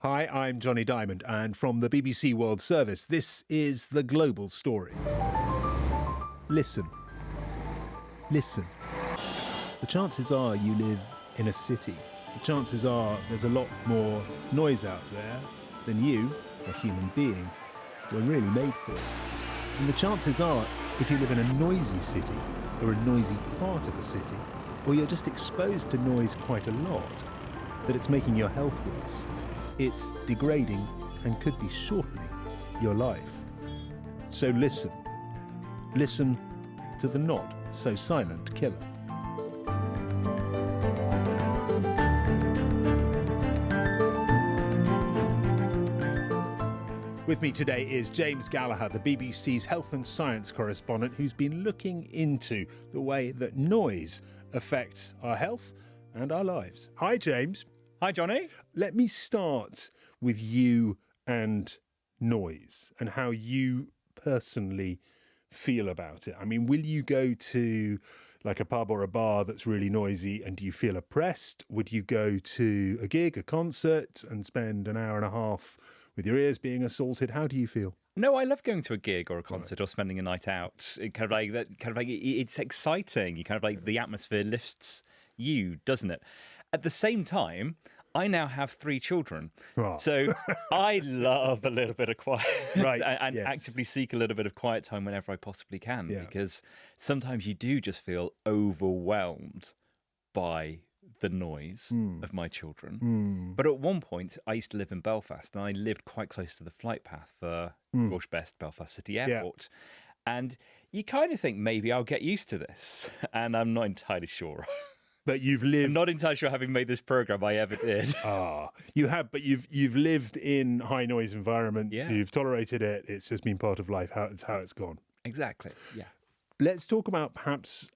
Hi, I'm Jonny Dymond, and from the BBC World Service, this is The Global Story. Listen. Listen. The chances are you live in a city. The chances are there's a lot more noise out there than you, a human being, were really made for. And the chances are, if you live in a noisy city, or a noisy part of a city, or you're just exposed to noise quite a lot, that it's making your health worse. It's degrading and could be shortening your life. So listen. Listen to the not so silent killer. With me today is James Gallagher, the BBC's health and science correspondent, who's been looking into the way that noise affects our health and our lives. Hi, James. Hi, Jonny. Let me start with you and noise and how you personally feel about it. I mean, will you go to like a pub or a bar that's really noisy and do you feel oppressed? Would you go to a gig, a concert, and spend an hour and a half with your ears being assaulted? How do you feel? No, I love going to a gig or a concert or spending a night out. It's exciting. You kind of like the atmosphere lifts you, doesn't it? At the same time, I now have 3 children. Oh. So I love a little bit of quiet and actively seek a little bit of quiet time whenever I possibly can, because sometimes you do just feel overwhelmed by the noise of my children. But at one point, I used to live in Belfast and I lived quite close to the flight path for Roche Best Belfast City Airport. Yeah. And you kind of think maybe I'll get used to this. And I'm not entirely sure. But you've lived... I'm not entirely sure, having made this programme, I ever did. You have, but you've lived in high noise environments. Yeah. You've tolerated it. It's just been part of life. It's how it's gone. Exactly. Yeah. Let's talk about perhaps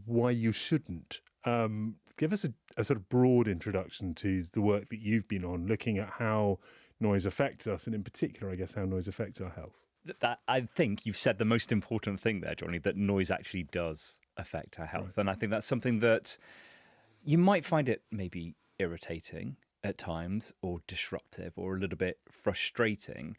why you shouldn't. Give us a sort of broad introduction to the work that you've been on, looking at how noise affects us, and in particular, I guess, how noise affects our health. I think you've said the most important thing there, Jonny, that noise actually does affect our health. Right. And I think that's something that you might find it maybe irritating at times or disruptive or a little bit frustrating.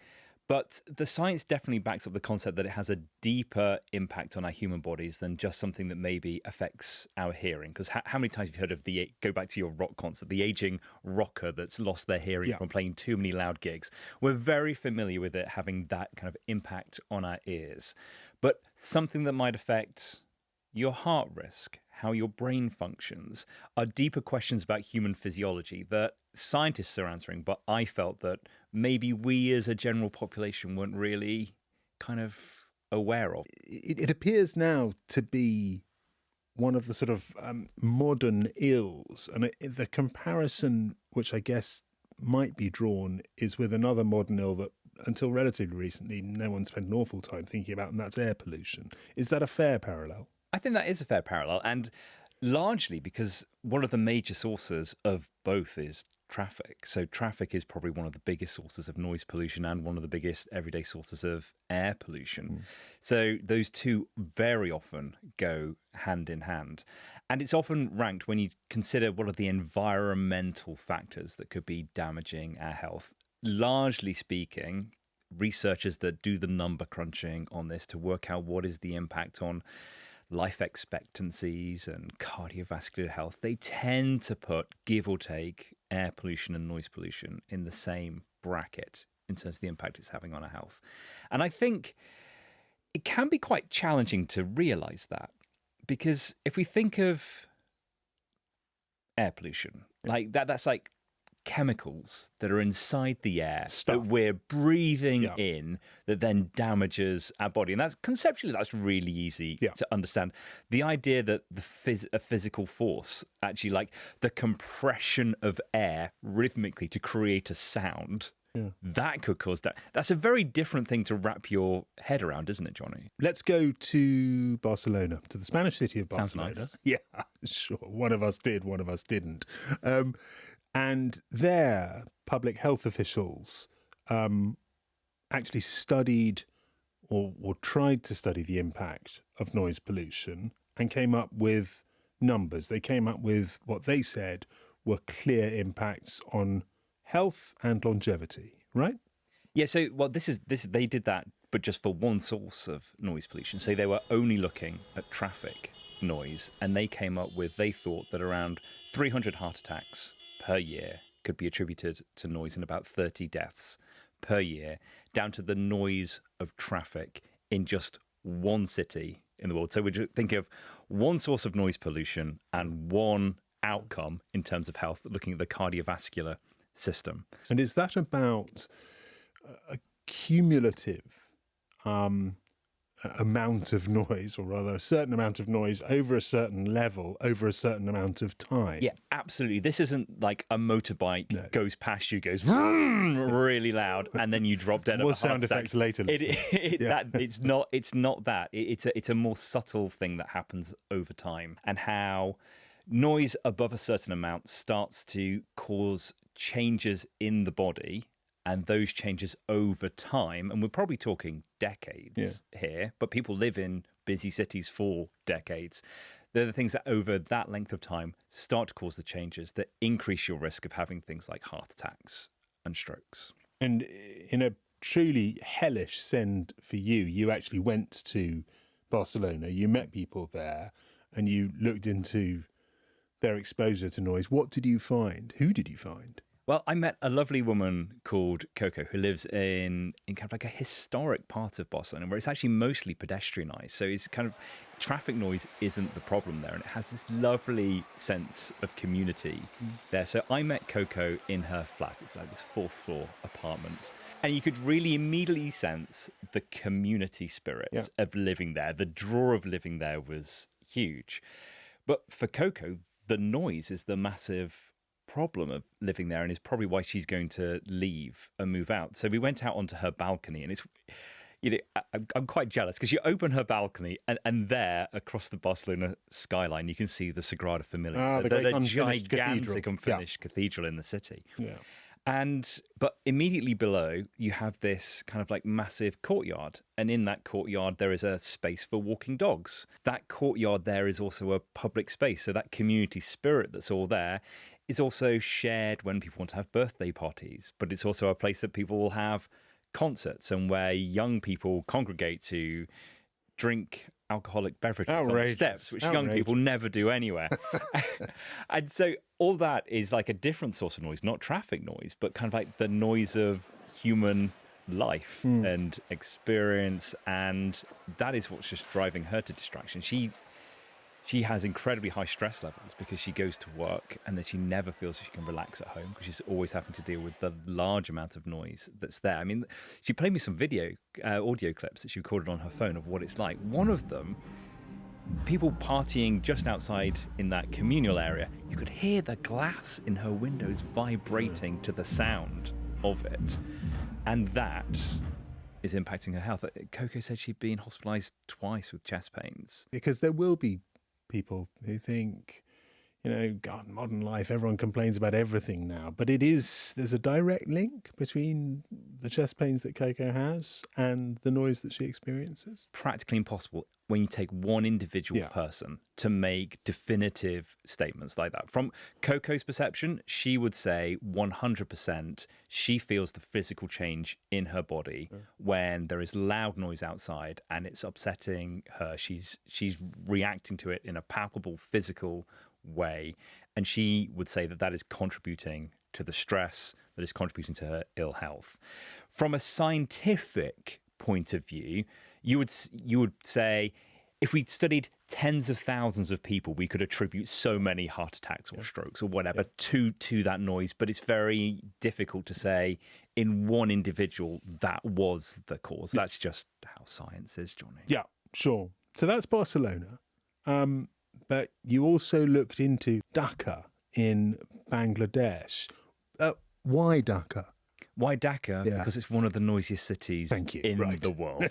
But the science definitely backs up the concept that it has a deeper impact on our human bodies than just something that maybe affects our hearing. Because how many times have you heard of go back to your rock concert, the aging rocker that's lost their hearing from playing too many loud gigs? We're very familiar with it having that kind of impact on our ears. But something that might affect your heart risk, how your brain functions, are deeper questions about human physiology that scientists are answering, but I felt that maybe we as a general population weren't really kind of aware of. It appears now to be one of the sort of modern ills, and the comparison, which I guess might be drawn, is with another modern ill that until relatively recently no one spent an awful time thinking about, and that's air pollution. Is that a fair parallel? I think that is a fair parallel, and largely because one of the major sources of both is traffic. So traffic is probably one of the biggest sources of noise pollution and one of the biggest everyday sources of air pollution. So those two very often go hand in hand. And it's often ranked when you consider what are the environmental factors that could be damaging our health. Largely speaking, researchers that do the number crunching on this to work out what is the impact on life expectancies and cardiovascular health, they tend to put, give or take, air pollution and noise pollution in the same bracket in terms of the impact it's having on our health. And I think it can be quite challenging to realise that, because if we think of air pollution, like that's like chemicals that are inside the air that we're breathing in that then damages our body. And that's conceptually, that's really easy to understand. The idea that a physical force, actually like the compression of air rhythmically to create a sound, that could cause that. That's a very different thing to wrap your head around, isn't it, Jonny? Let's go to Barcelona, to the Spanish city of Barcelona. Sounds nice. Yeah, sure. One of us did, one of us didn't. And there, public health officials actually studied or tried to study the impact of noise pollution and came up with numbers. They came up with what they said were clear impacts on health and longevity, right? Yeah, so they did that, but just for one source of noise pollution. So they were only looking at traffic noise, and they thought that around 300 heart attacks per year could be attributed to noise and about 30 deaths per year, down to the noise of traffic in just one city in the world. So we think of one source of noise pollution and one outcome in terms of health, looking at the cardiovascular system. And is that about a cumulative amount of noise, or rather a certain amount of noise over a certain level, over a certain amount of time? Yeah, absolutely. This isn't like a motorbike goes past you, goes really loud, and then you drop dead. More sound effects later. It's not that. It's a more subtle thing that happens over time, and how noise above a certain amount starts to cause changes in the body, and those changes over time, and we're probably talking decades here, but people live in busy cities for decades. They're the things that over that length of time start to cause the changes that increase your risk of having things like heart attacks and strokes. And in a truly hellish send for you, you actually went to Barcelona, you met people there, and you looked into their exposure to noise. What did you find? Who did you find? Well, I met a lovely woman called Coco who lives in kind of like a historic part of Barcelona where it's actually mostly pedestrianised. So it's kind of traffic noise isn't the problem there. And it has this lovely sense of community there. So I met Coco in her flat. It's like this 4th floor apartment. And you could really immediately sense the community spirit of living there. The draw of living there was huge. But for Coco, the noise is the massive problem of living there, and is probably why she's going to leave and move out. So we went out onto her balcony, and it's, I'm quite jealous because you open her balcony, and there across the Barcelona skyline, you can see the Sagrada Familia, the gigantic unfinished cathedral in the city. Yeah. But immediately below, you have this kind of like massive courtyard. And in that courtyard, there is a space for walking dogs. That courtyard there is also a public space. So that community spirit that's all there is also shared when people want to have birthday parties. But it's also a place that people will have concerts and where young people congregate to drink alcoholic beverages on the steps, which young people never do anywhere. And so all that is like a different source of noise, not traffic noise, but kind of like the noise of human life and experience. And that is what's just driving her to distraction. She has incredibly high stress levels because she goes to work and then she never feels she can relax at home because she's always having to deal with the large amount of noise that's there. I mean, she played me some audio clips that she recorded on her phone of what it's like. One of them, people partying just outside in that communal area, you could hear the glass in her windows vibrating to the sound of it. And that is impacting her health. Coco said she'd been hospitalised twice with chest pains. Because there will be people who think, God, modern life, everyone complains about everything now. But there's a direct link between the chest pains that Coco has and the noise that she experiences. Practically impossible when you take one individual person to make definitive statements like that. From Coco's perception, she would say 100% she feels the physical change in her body when there is loud noise outside and it's upsetting her. She's reacting to it in a palpable physical way, and she would say that is contributing to the stress, that is contributing to her ill health. From a scientific point of view, you would say if we studied tens of thousands of people, we could attribute so many heart attacks or strokes or whatever to that noise, but it's very difficult to say in one individual that was the cause. That's just how science is, Jonny. Yeah, sure. So that's Barcelona. But you also looked into Dhaka in Bangladesh. Why Dhaka? Why Dhaka? Yeah. Because it's one of the noisiest cities in the world.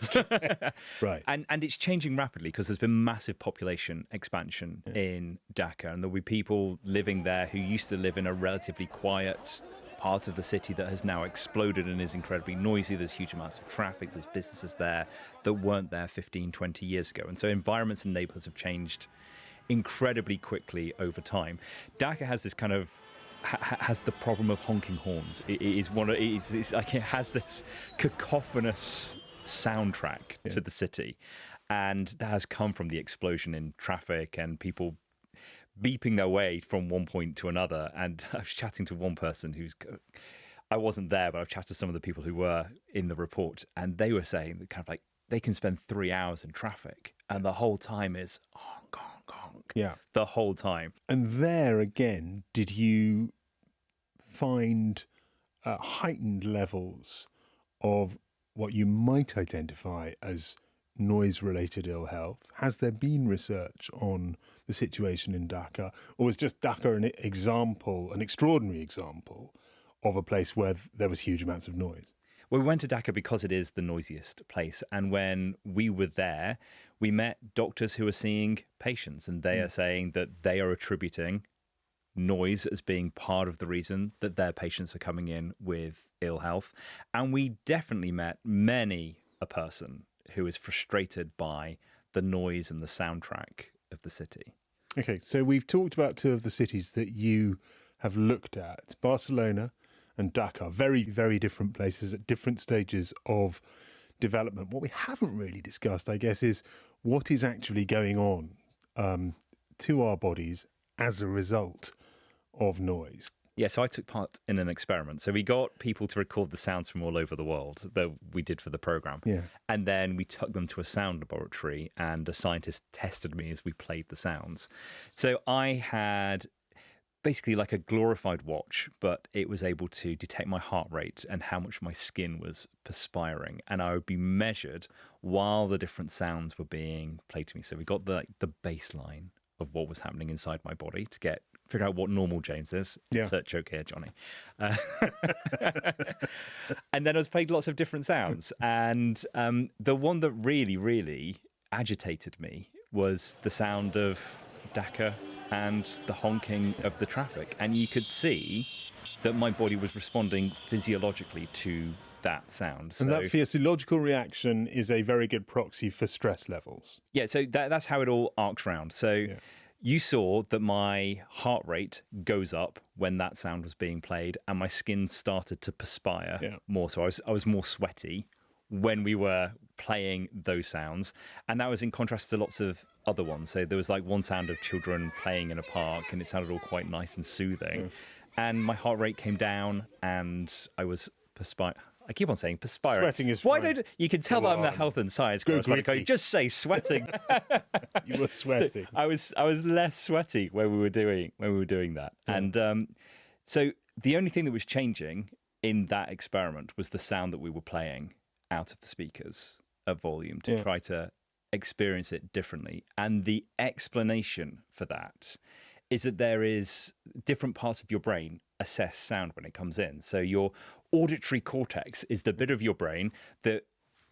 Right. And it's changing rapidly because there's been massive population expansion in Dhaka. And there'll be people living there who used to live in a relatively quiet part of the city that has now exploded and is incredibly noisy. There's huge amounts of traffic. There's businesses there that weren't there 15, 20 years ago. And so environments and neighborhoods have changed incredibly quickly over time. Dhaka has this kind of has the problem of honking horns. It is one of it's like it has this cacophonous soundtrack to the city, and that has come from the explosion in traffic and people beeping their way from one point to another. And I was chatting to one person I wasn't there, but I've chatted to some of the people who were in the report, and they were saying that kind of like they can spend 3 hours in traffic and the whole time is honk, honk, honk. Yeah. The whole time. And there again, did you find heightened levels of what you might identify as noise-related ill health? Has there been research on the situation in Dhaka, or was just Dhaka an extraordinary example of a place where there was huge amounts of noise? Well, we went to Dhaka because it is the noisiest place. And when we were there, we met doctors who are seeing patients, and they are saying that they are attributing noise as being part of the reason that their patients are coming in with ill health. And we definitely met many a person who is frustrated by the noise and the soundtrack of the city. Okay, so we've talked about two of the cities that you have looked at, Barcelona and Dhaka, very, very different places at different stages of development. What we haven't really discussed, I guess, is what is actually going on to our bodies as a result of noise. Yeah, so I took part in an experiment. So we got people to record the sounds from all over the world that we did for the programme. Yeah. And then we took them to a sound laboratory, and a scientist tested me as we played the sounds. So I had basically like a glorified watch, but it was able to detect my heart rate and how much my skin was perspiring. And I would be measured while the different sounds were being played to me. So we got the baseline of what was happening inside my body to figure out what normal James is. Yeah. Insert joke here, Jonny. And then I was played lots of different sounds. And the one that really, really agitated me was the sound of Dhaka and the honking of the traffic. And you could see that my body was responding physiologically to that sound. And that physiological reaction is a very good proxy for stress levels. Yeah, so that's how it all arcs round. So you saw that my heart rate goes up when that sound was being played, and my skin started to perspire more. So I was more sweaty when we were playing those sounds. And that was in contrast to lots of other ones. So there was like one sound of children playing in a park, and it sounded all quite nice and soothing. And my heart rate came down, and I was I keep on saying perspiring. Sweating is fine. You can tell that I'm the health and science correspondent. Just say sweating. You were sweating. I was less sweaty when we were doing that. Yeah. And so the only thing that was changing in that experiment was the sound that we were playing out of the speakers at volume to try to experience it differently. And the explanation for that is that there is different parts of your brain assess sound when it comes in. So your auditory cortex is the bit of your brain that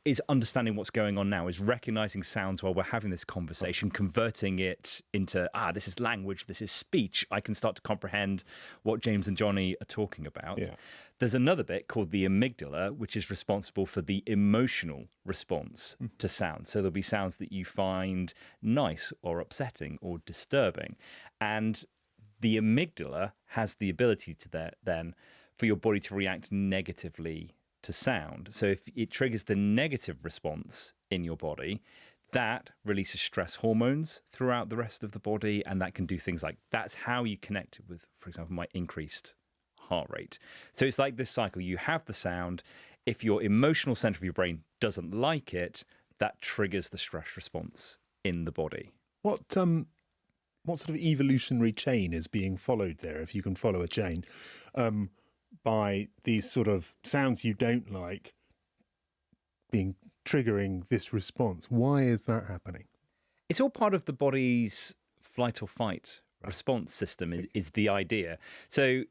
is understanding what's going on now, is recognizing sounds while we're having this conversation, converting it into, this is language, this is speech. I can start to comprehend what James and Jonny are talking about. Yeah. There's another bit called the amygdala, which is responsible for the emotional response to sound. So there'll be sounds that you find nice or upsetting or disturbing. And the amygdala has the ability to then for your body to react negatively to sound. So if it triggers the negative response in your body, that releases stress hormones throughout the rest of the body, and that can do things like, that's how you connect with, for example, my increased heart rate. So it's like this cycle. You have the sound. If your emotional center of your brain doesn't like it, that triggers the stress response in the body. What sort of evolutionary chain is being followed there, if you can follow a chain, by these sort of sounds you don't like triggering this response? Why is that happening? It's all part of the body's flight or fight response system is the idea. So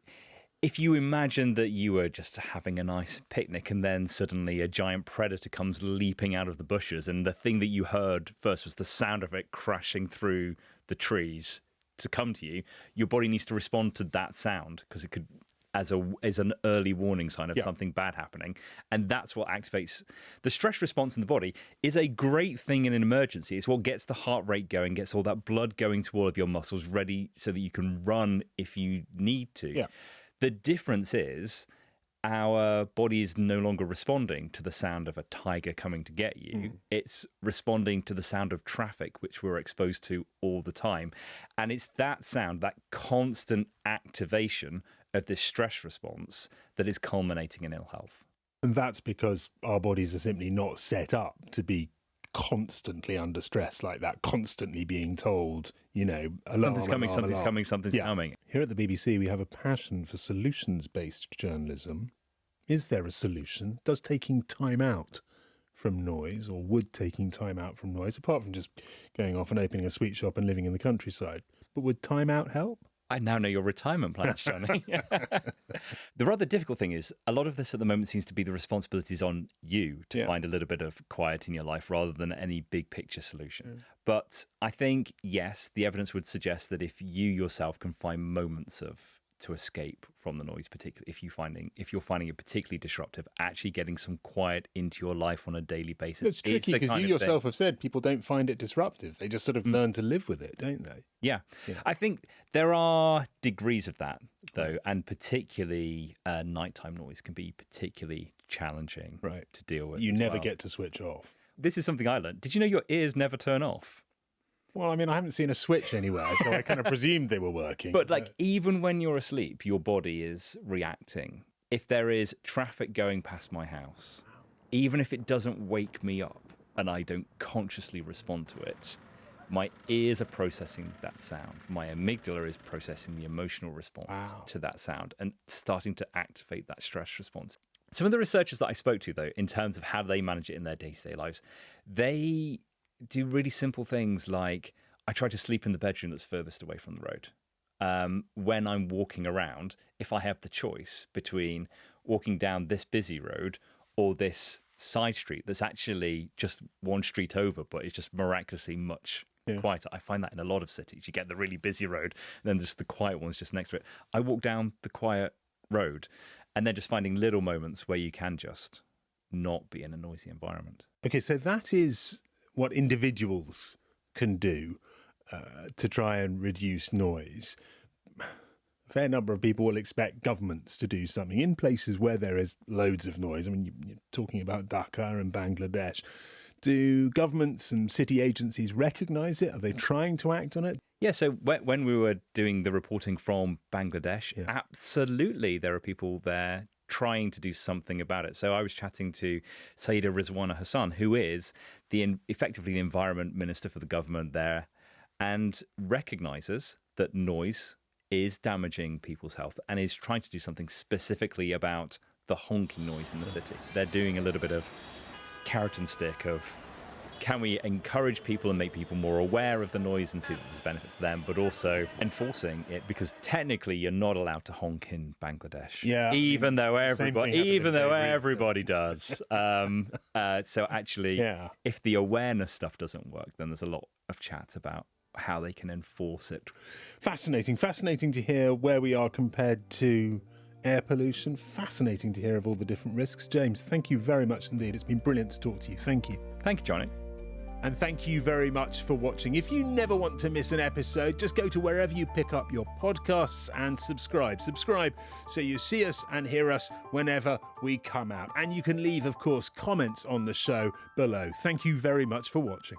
if you imagine that you were just having a nice picnic and then suddenly a giant predator comes leaping out of the bushes, and the thing that you heard first was the sound of it crashing through the trees to come to you, your body needs to respond to that sound because it could as an early warning sign of something bad happening. And that's what activates the stress response in the body. Is a great thing in an emergency. It's what gets the heart rate going, gets all that blood going to all of your muscles ready so that you can run if you need to. Yeah. The difference is our body is no longer responding to the sound of a tiger coming to get you. It's responding to the sound of traffic, which we're exposed to all the time. And it's that sound, that constant activation of this stress response that is culminating in ill health. And that's because our bodies are simply not set up to be constantly under stress like that, constantly being told, alarm, something's coming. Here at the BBC, we have a passion for solutions-based journalism. Is there a solution? Does taking time out from noise, or would taking time out from noise, apart from just going off and opening a sweet shop and living in the countryside, but would time out help? I now know your retirement plans, Jonny. The rather difficult thing is a lot of this at the moment seems to be the responsibilities on you to find a little bit of quiet in your life rather than any big picture solution. But I think, yes, the evidence would suggest that if you yourself can find moments to escape from the noise, particularly if you're finding it particularly disruptive, actually getting some quiet into your life on a daily basis. It's tricky because you yourself have said people don't find it disruptive. They just sort of learn to live with it, don't they? Yeah. I think there are degrees of that, though, and particularly nighttime noise can be particularly challenging to deal with. You never get to switch off. This is something I learned. Did you know your ears never turn off? Well, I mean, I haven't seen a switch anywhere, so I kind of presumed they were working. But even when you're asleep, your body is reacting. If there is traffic going past my house, even if it doesn't wake me up and I don't consciously respond to it, my ears are processing that sound. My amygdala is processing the emotional response to that sound and starting to activate that stress response. Some of the researchers that I spoke to, though, in terms of how they manage it in their day-to-day lives, they do really simple things like I try to sleep in the bedroom that's furthest away from the road. When I'm walking around, if I have the choice between walking down this busy road or this side street that's actually just one street over, but it's just miraculously much quieter. I find that in a lot of cities. You get the really busy road, and then just the quiet ones just next to it. I walk down the quiet road, and then just finding little moments where you can just not be in a noisy environment. Okay, so that is what individuals can do to try and reduce noise. A fair number of people will expect governments to do something in places where there is loads of noise. I mean, you're talking about Dhaka and Bangladesh. Do governments and city agencies recognise it? Are they trying to act on it? Yeah, so when we were doing the reporting from Bangladesh, absolutely there are people there trying to do something about it. So I was chatting to Saida Rizwana Hossain, who is effectively the environment minister for the government there, and recognises that noise is damaging people's health and is trying to do something specifically about the honking noise in the city. They're doing a little bit of carrot and stick of, can we encourage people and make people more aware of the noise and see that there's a benefit for them, but also enforcing it, because technically you're not allowed to honk in Bangladesh. Yeah, even though everybody does. So actually, if the awareness stuff doesn't work, then there's a lot of chat about how they can enforce it. Fascinating to hear where we are compared to air pollution. Fascinating to hear of all the different risks. James, thank you very much indeed. It's been brilliant to talk to you. Thank you. Thank you, Jonny. And thank you very much for watching. If you never want to miss an episode, just go to wherever you pick up your podcasts and subscribe. Subscribe so you see us and hear us whenever we come out. And you can leave, of course, comments on the show below. Thank you very much for watching.